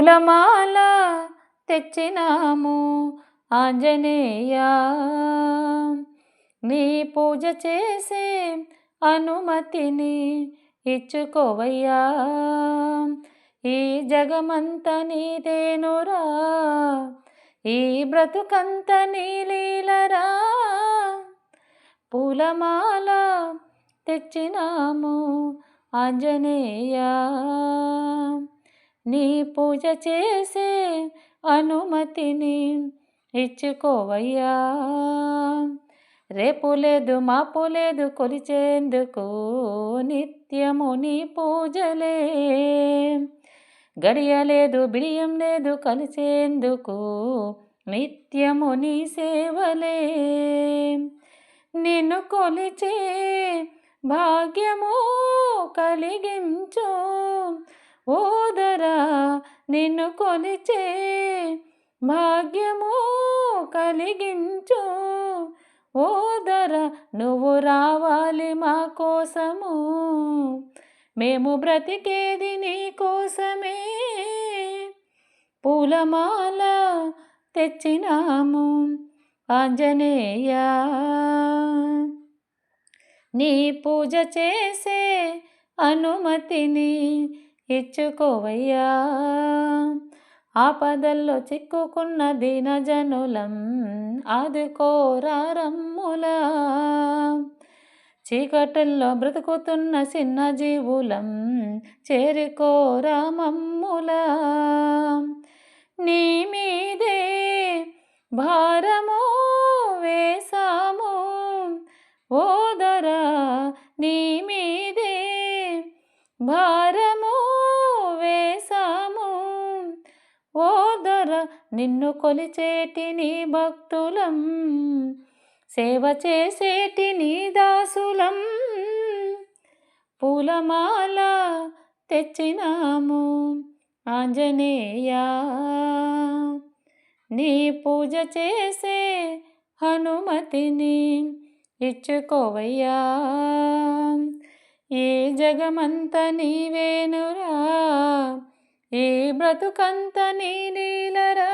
పూలమాల తెచ్చినాము ఆంజనేయా, నీ పూజ చేసే అనుమతిని ఇచ్చుకోవయ్యా. ఈ జగమంత నీదేనురా, ఈ బ్రతుకంత నీ లీలరా. పూలమాల తెచ్చినాము ఆంజనేయా, నీ పూజ చేసే అనుమతిని ఇచ్చుకోవయ్యా. రేపు లేదు మాపు లేదు కొలిచేందుకు నిత్యము నీ పూజలే, గడియలేదు బిడియం లేదు కలిసేందుకు నిత్యము నీ సేవలే. నిన్ను కొలిచే భాగ్యము కలిగించు ఓదరా, నిన్ను కొలిచే భాగ్యము కలిగించు ఓదరా. నువ్వు రావాలి మా కోసము, మేము బ్రతికేది నీ కోసమే. పూలమాల తెచ్చినాము ఆంజనేయా, నీ పూజ చేసే అనుమతిని ఇచ్చుకోవయ్యా. ఆపదల్లో చిక్కుకున్న దీనజనులం ఆదుకోరా రమ్ములా, చీకటుల్లో బ్రతుకుతున్న చిన్న జీవులం చేరుకోరా మమ్ములా. నీ మీదే భారము వేసాము ఓదరా, నీ మీదే భారము వేసాము ఓదరా. నిన్ను కొలిచేటి నీ భక్తులం, సేవ చేసేటి నీ దాసులం. పూలమాల తెచ్చినాము ఆంజనేయా, నీ పూజ చేసే అనుమతిని ఇచ్చుకోవయ్యా. ఈ జగమంత నీవేనురా, ఈ బ్రతుకంత నీ లీలరా.